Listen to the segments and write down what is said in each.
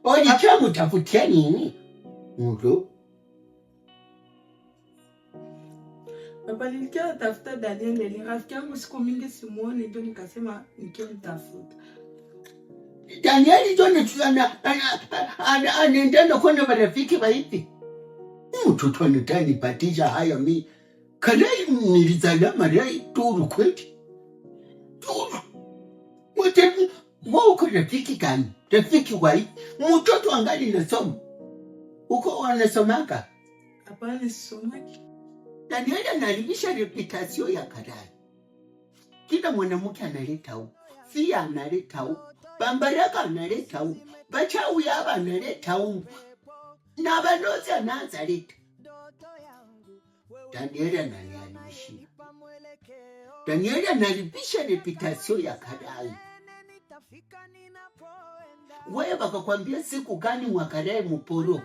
Walichamu tafutia nini? Mtu. Baba nilikia tafuta Daniel, ni rafiki yangu siku mingi simuoni, ndio nikasema nikimtafuta. Daniel jona anaendana kwa na marafiki hivi. Mtoto anatanipatisha haya mimi. Kalai nilizala marai turu kweli. Turu. Wote wako rafiki gani? Rafiki wai. Mtoto angali nasoma. Uko wanasomaka? Hapana sisomaki. Daniel analibisha reputation ya Kalai. Kila mwanamke analeta huko. Fia analeta huko. Bambaraka analeta huko. Bachawi hapa analeta huko. Na balozi anaanza leta. Daniel analibisha. Daniel analibisha reputation ya Kalai. Wewe bakakwambia siku gani Mwakalai mporo?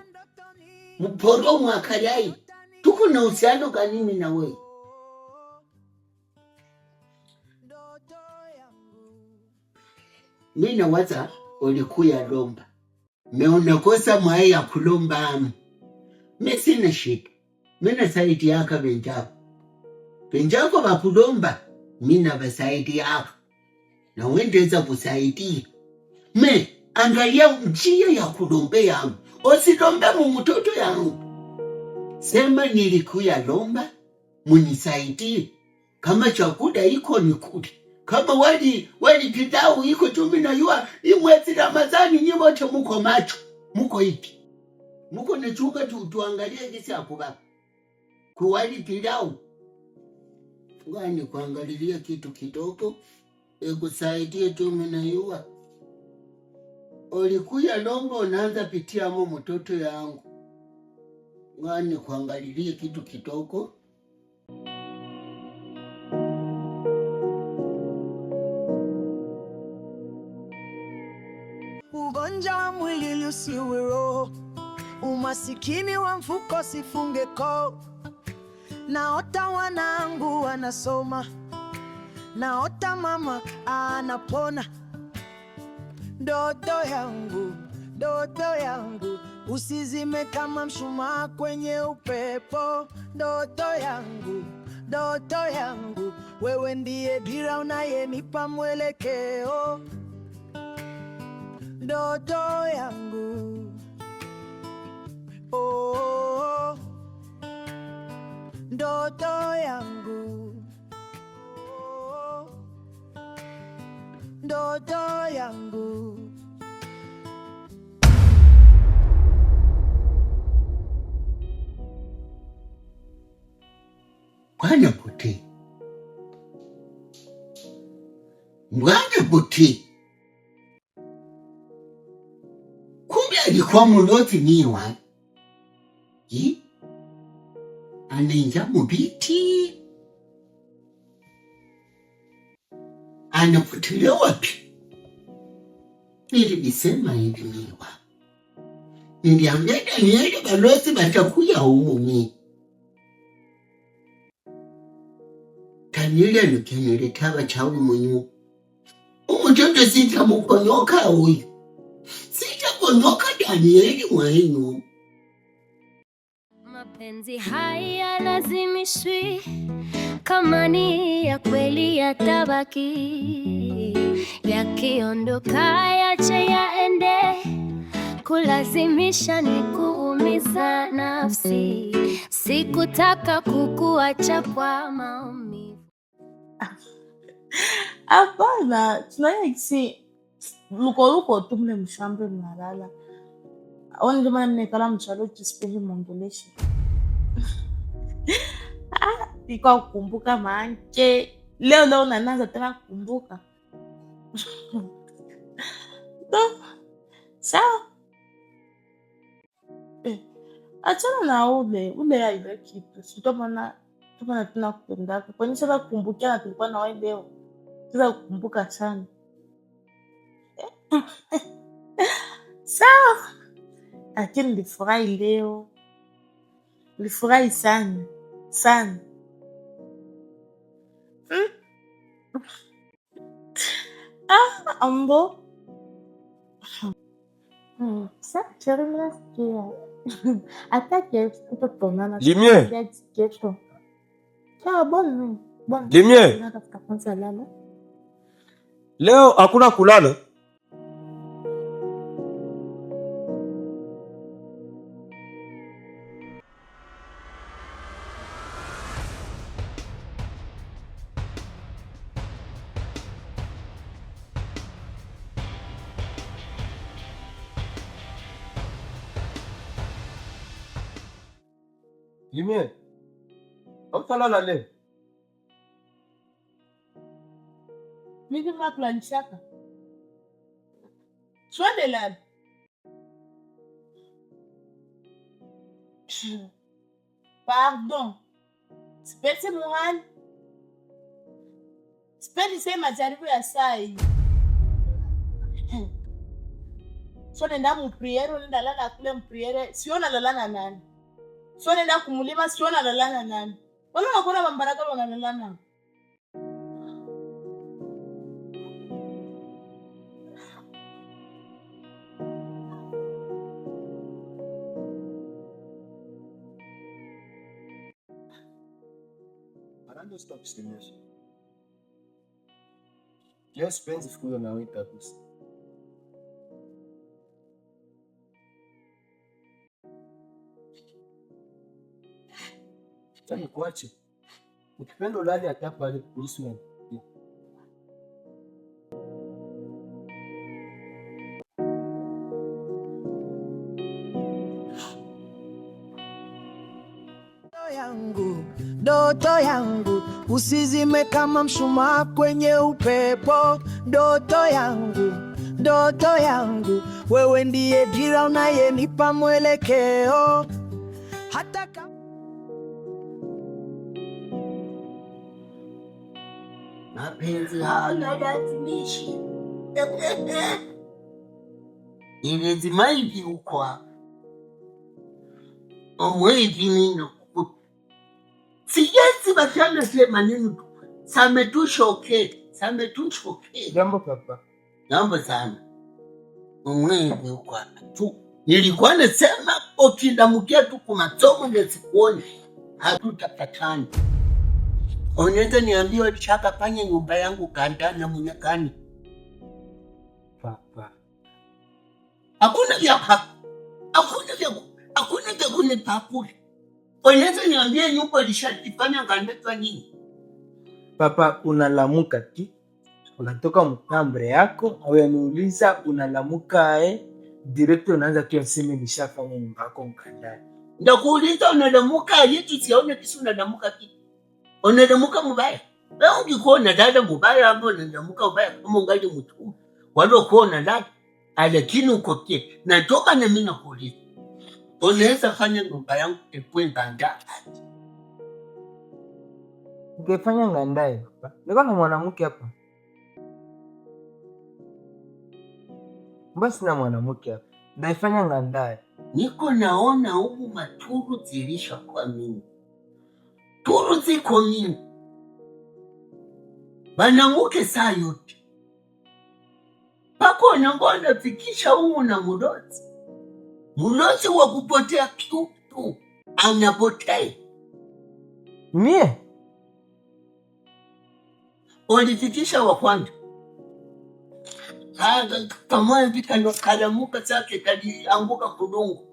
Mporo Mwakalai. Tuko na uhusiano gani mimi na wewe? Mimi nawaza ulikuya lomba. Unakosa mwai ya kulomba. Mimi sina shida. Mimi nasaidi yaka benjako. Benjako bakulomba. Mimi na basaidi yako. Na wendeza kusaidia. Me angalia njia ya kulombe yangu. Usilombe mtoto yangu. Sema nilikuya lomba, munisaidie. Kama chakula iko nikuli. Kama wali pitau iko tumi na yua, imwezi Ramadhani nyote muko macho. Muko ipi. Muko nechuka tuangalia kisi hakuba. Kuwali pitau. Ngani kuangalilia kitu kidogo. Ekusaidie tumi na yua. Ulikuya lomba unaanza pitia mo mtoto yangu. Ngani kuangalilia kitu kidogo. Ugonjwa wa mwili usiwe roho, umasikini wa mfuko sifunge koo. Naota wanangu wanasoma, naota mama anapona. Ndoto yangu usizime kama mshumaa kwenye upepo. Ndoto yangu wewe ndiye dira unayenipa mwelekeo. Ndoto yangu, oh, ndoto yangu, oh, ndoto yangu. Bwana Buti. Bwana Buti. Kumbe alikuwa mloti niwa. Anaingia mubiti. Anaputilia wapi? Nilisema hivi niwa. Niliambia Daniel balozi batakuya humu ni. Daniel anukeneleta bachawi munyu. Umutoto sita mukonyoka huyu. Sita konyoka Daniel mwenu. Mapenzi haya lazimishwi, kama ni ya kweli yatabaki. Yakiondoka yache yaende, kulazimisha ni kuumiza nafsi. Sikutaka kukuacha kwa maumivu. Hapana, tunaye kisi luko tu mle mshambe mnalala. Wani jama nimekala mchalo kisipendi mwongeleshe. Nikuwa kukumbuka maanche. Leo unanaanza tena kukumbuka. Sawa. Achana na ule ya ile kitu. Sitomana tuna kupendaka. Kwani sasa kukumbukia na tulikuwa na wewe leo. Sasa kukumbuka sana. Sawa. Lakini nilifurahi leo. Nilifurahi sana. Sana. Ambo. Ça, chérie, mimi nasikia. Hata kesho tutaonana. Limie, Kesho. Sawa, bonne nuit. Bonne Limie, nuit. Natafuta kwanza lala. leo hakuna kulala. Limie, hautalala leo. Mimi nakulanishaka. Swende lala. Pardon. Sipendi muhani. Sipendi sema jaribu ya saa hii. So nenda mupriere, nenda lala kule mupriere. Siona lala na nani. So nenda kumulima, siona lala na nani. Wala wakona mambaraka wanalala na. Arando stop kusemesha. Leo sipenzi fukuyo na wewe kabisa. Sasa kuache. Ukipenda ulale hata pale kuhusu wewe. Ndoto yangu usizime kama mshumaa kwenye upepo. Ndoto yangu wewe ndiye dira unayenipa mwelekeo. Hata kama Mapenzi hana lazimishi. Ni lazima hivi uko hapa. Hivi nino. Sijezi batana sema nini. Sametushoke. Jambo papa. Jambo sana. Hivi uko hapa. Nilikuwa nasema ukidamukia tu kwa masomo ndio sikuone. Hatutapatana. Unaweza niambia ulishaka fanya nyumba yangu kandana mnyakani? Papa. Hakuna vya kunipapu. Unaweza niambia nyumba ulishakifanya kandana nini? Papa, unalamuka tu. Unatoka mtambre yako, au yaniuliza unalamuka direct unaanza kiasema nishafanya nyumba yako mkandani. Ndakuuliza unalamuka yetu sione kisi unalamuka kitu. Unalamuka mubaya. Wewe ungekuona dada mubaya hapo unalamuka mubaya kama ungali mtu. Walo kuona dada lakini ukokie. Natoka na mimi nakuuliza. Unaweza fanya nyumba yangu ikuwe nganda. Ungefanya ngandaye papa. Niko na mwanamke hapa. Basi na mwanamke hapa. Ndaifanya ngandaye. Niko naona huku maturu zilisha kwa mimi. Turu ziko mingi. Banamuke saa yote. Pako nangona fikisha humu na mulozi. Mulozi wa kupotea tu. Anapotea. Mie? Ulifikisha wa kwanza. Kama vita kalamuka zake kalianguka kudungu.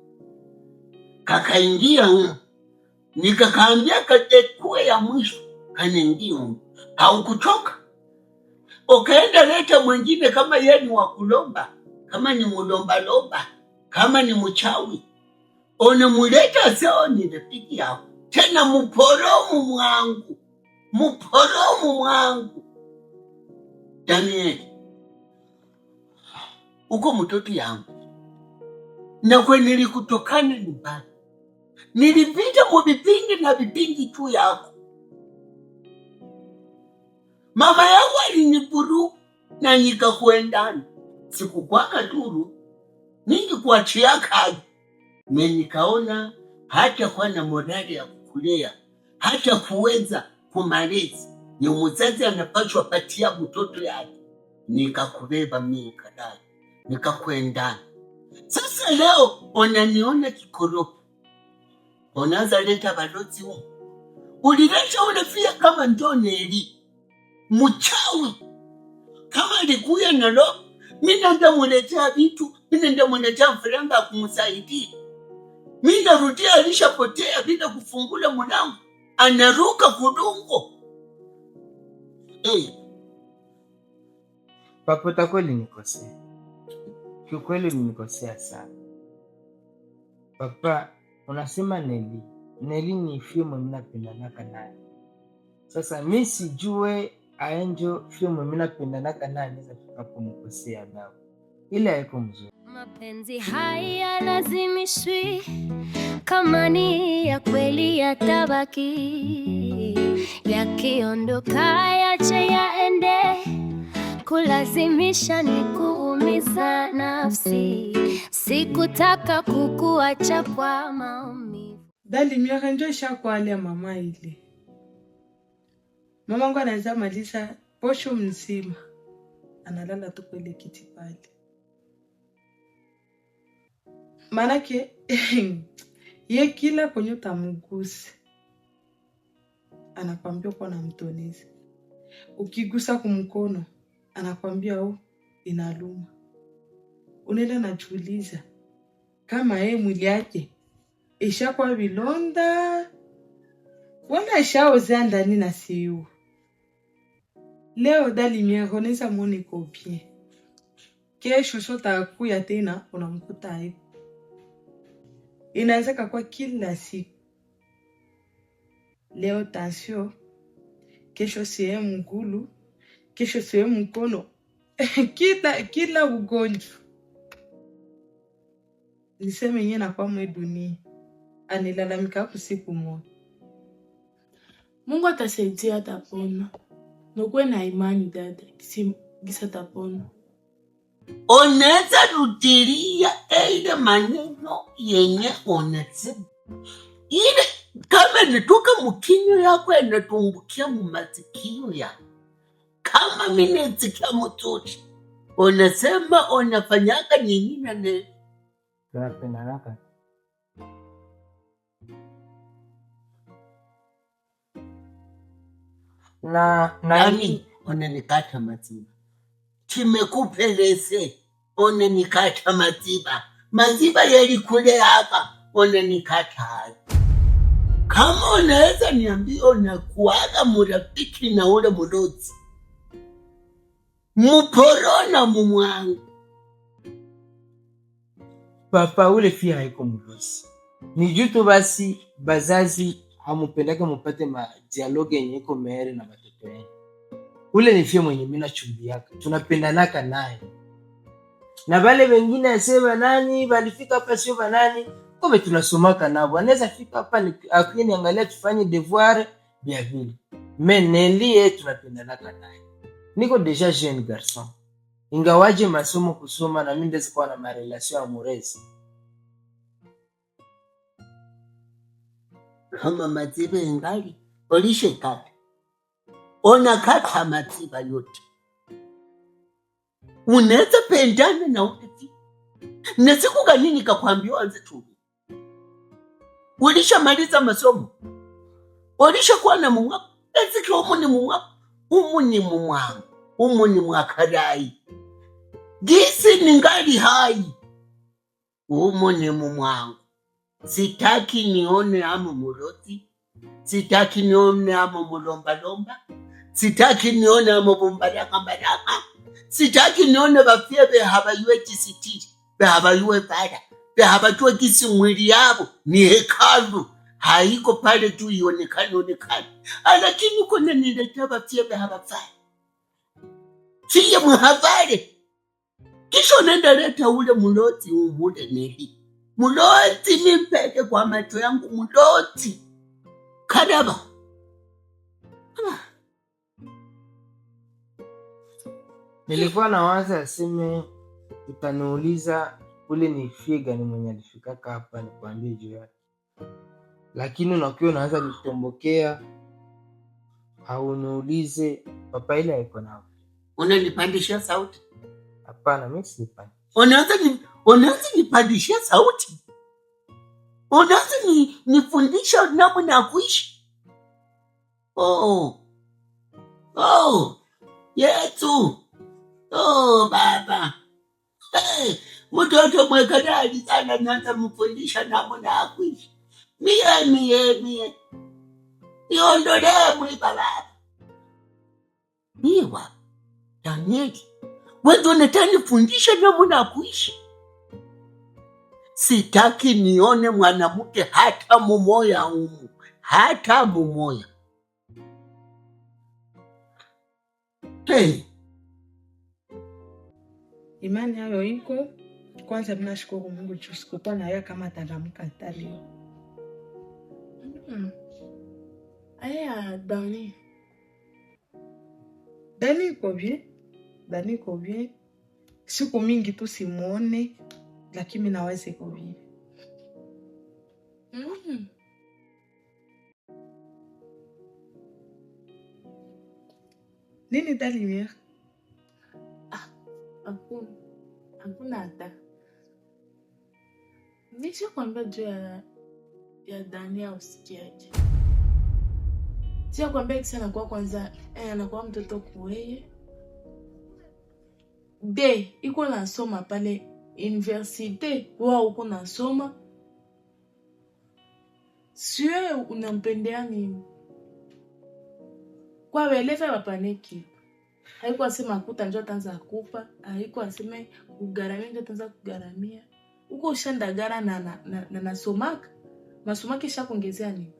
Kakaingia nikakaambia katekue ya mwisho kanaingia. Haukutoka. Ukaenda leta mwingine kama yeye ni wa kulomba, kama ni mulomba, kama ni mchawi. Unamuleta sawa ni rafiki yako. Tena mporomu mwangu. Daniel. Uko mtoto yangu. Na kwa nilikutokana nyumbani. Nilipita kwa vipingi tu yako. Mama yangu aliniburu na nikakuendana. Sikukwaka duru. Ningekuachia kazi. Nikaona hata kwa na morali ya kukulea, hata kuweza kumalezi. Ni mzazi anapaswa patia mtoto yake. Nikakubeba mimi kadai. Nikakuendana. Sasa leo unaniona kikoropo, unaanza leta balozi huko. Ulileta unafia kama ndo Neli mchawi. Kama alikuya nalo, mimi ndio muletea vitu, mimi ndio muletea franga kumsaidia. Mimi narudia alishapotea bila kufungula mlango. Anaruka kudungo. Papa, utakweli nikosea. Kiukweli nimekosea sana. Papa, unasema Neli ni fiumu mimi napendanaka naye. Sasa mimi sijue aenjo fiumu mimi napendanaka naye naweza fika kumkosea baba. Ile haiko mzuri. Mapenzi haya lazimishwi, kama ni ya kweli yatabaki, yakiondoka yache yaende, kulazimisha ni kuumiza nafsi, sikutaka kukuacha kwa maumivu. Dali miaka njo ishakualia mama ile. Mama wangu anaweza maliza posho mzima, analala tu kwa ile kiti pale. Manake ye kila kwenye utamgusa anakwambia uko na mtonizi. Ukigusa kumkono anakwambia inaluma. Unaenda najiuliza kama yeye mwili yake ishakuwa vilonda wala ishaozea ndani na siyo. Leo Dali miagoneza mwone kopie. Kesho shota kuya tena unamkuta hiyo. Inaanza kwa kila siku. Leo tension, kesho sehemu mgulu, kesho sehemu mkono. Kila ugonjwa. Niseme yeye na kwa mwe dunia. Anilalamika usiku moja. Mungu atasaidia, atapona. Nikuwe na imani dada, gisa atapona. Unaweza rudilia ile maneno yenye unasema. Ile kama nitoka mkinyo yako inatumbukia mumasikio yako. Kama mimi nasikia mtoto. Unasema unafanyaka nini na nini? Tunapendana. Na nani unanikata maziba? Timekupeleze unanikata maziba. Maziba yalikule hapa unanikata. Kama unaweza niambia unakuaga murafiki na ule mulozi. Muporona mumwangu. Papa, ule fia haiko mulozi. Ni jutu basi bazazi hamupendake mupate dialogue yenye iko mere na watoto yenu. Ule ni fia mwenye mimi nachumbiaka. Tunapendanaka naye. Na wale wengine asema nani walifika hapa sio banani, kome tunasomaka nabo. Anaweza fika hapa akini niangalia tufanye devoir bien vile. Mais Neli tunapendanaka naye. Niko deja jeune garçon. Ingawaje masomo kusoma na mimi ndezi kwa na marelation amoureuse. Kama maziba ingali olishe kata. Unakata maziba yote. Unaweza pendana na uti. Na siku gani nikakwambia anze tu. Ulishamaliza masomo. Ulishakuwa na Mungu. Eziki umuni Mungu. Umuni mumwangu. Umuni mwakarai. Gisi ningali hai. Umuni mumwangu. Sitaki nione ama muloti. Sitaki nione ama mulomba. Sitaki nione ama bombaraka. Sitaki nione bafie behabaywe kisitiri. Behabaywe bada. Behabaywe kisi mwili yabo. Ni hekalu. Haiko pale tu ionekane. Lakini kuna niletea bafie behabafai. Siye muhabare. Kisho nenda leta ule muloti ule Neli. Muloti nimpeke kwa macho yangu muloti. Kadaba. Nilikuwa na waza aseme utaniuliza ule ni figa ni mwenye alifikaka hapa nikwambie juu yake. Lakini unakiwa unaanza nitombokea au niulize papa ile haiko nao. Unanipandisha sauti? Hapana, mimi sipandi. Unaanza nipandishia sauti. Unaanza nifundisha namna ya kuishi. Yesu. Baba. Mtoto mwekadali sana naanza mfundisha namna ya kuishi. Mie. Niondolee mwiba baba. Miwa. Danieli. Wewe unataka fundisha namna ya kuishi? Sitaki nione mwanamke hata mmoja humu. Hata mmoja. Imani hayo iko. Kwanza mnashukuru Mungu juu sikukuwa na yeye kama atangamka hata leo. Aya, Dani iko bien. Siku mingi tu simuone, lakini naweza iko bien. Nini Dani? Hakuna hata. Nisha kwambia juu ya Dani usikiaje. Sio kwambia kisa anakuwa kwanza anakuwa mtoto kuweye. Iko nasoma pale universite, wao uko nasoma. Sio unampendea nini? Kwa welefa wapaneki. Haikuwa sema kuta njoo tanza kupa, haikuwa sema kugaramia njoo tanza kugaramia. Uko ushandagara na nasomaka. Masomaka isha kuongezea nini?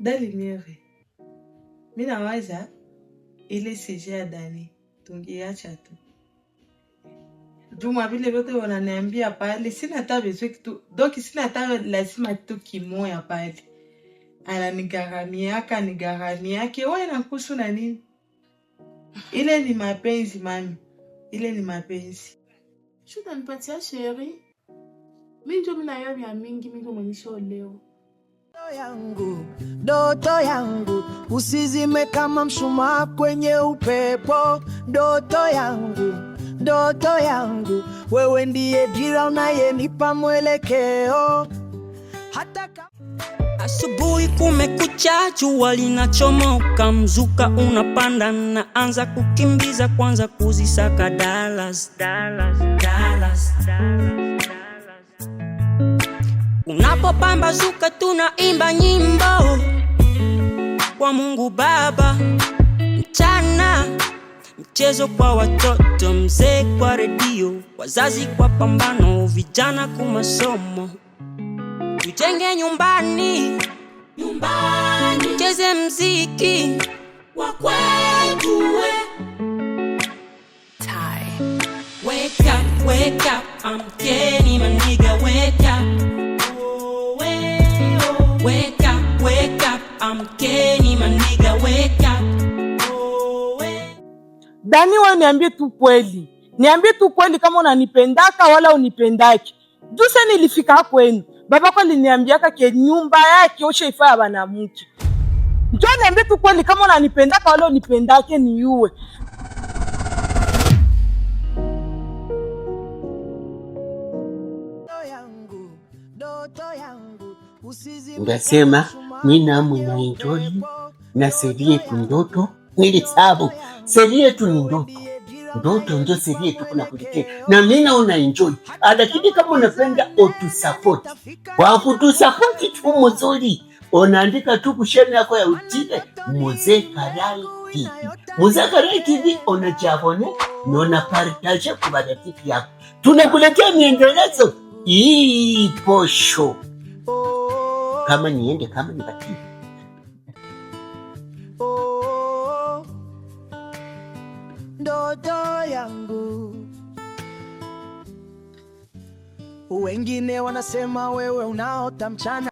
Dali miere. Mina waza ile sije ya Dani. Tungiacha tu. Juma vile vyote wananiambia pale sina hata bezwe kitu. Donc sina hata lazima tu kimoya pale. Ananigaramiake wewe nakuhusu na nini? Ile ni mapenzi mami. Ile ni mapenzi. Shuta nipatia sheri. Mimi ndio mina yao ya mingi mingi mwenyesho leo. Ndoto yangu usizime kama mshumaa kwenye upepo. Ndoto yangu wewe ndiye dira unayenipa mwelekeo. Hata asubuhi kumekucha, jua linachomoka, mzuka unapanda, naanza kukimbiza kwanza kuzisaka Dallas. Unapopambazuka tunaimba nyimbo kwa Mungu Baba, mchana mchezo kwa watoto, mzee kwa redio, wazazi kwa pambano, vijana kwa masomo. Tujenge nyumbani, cheze mziki wa kwetu. Wake up, I'm getting my nigga, wake up. Wake up, I'm getting my nigga, wake up. Dani, wewe niambie tu kweli. Niambie tu kweli kama unanipendaka wala unipendaki. Juse nilifika kwenu. Baba kwa aliniambiaka ke nyumba yake osha ifaa banamuke. Njoo niambie tu kweli kama unanipendaka wala unipendake ni yue. Unasema nina mwana enjoy na seri yetu ndoto nilisabu. Seri yetu ni ndoto. Ndoto ndio seri yetu kuna kulikia. Na mina una enjoy. Lakini kama unapenda otusupport. Kwa kutusupport tu mzuri. Unaandika tu kusheni yako ya utile Mzee Karai TV. Mzee Karai TV unajabone na unapartage kwa marafiki yako. Tunakuletea miendelezo hii posho. Kama niende kama nibaki. Ndoto yangu wengine wanasema wewe unaota mchana.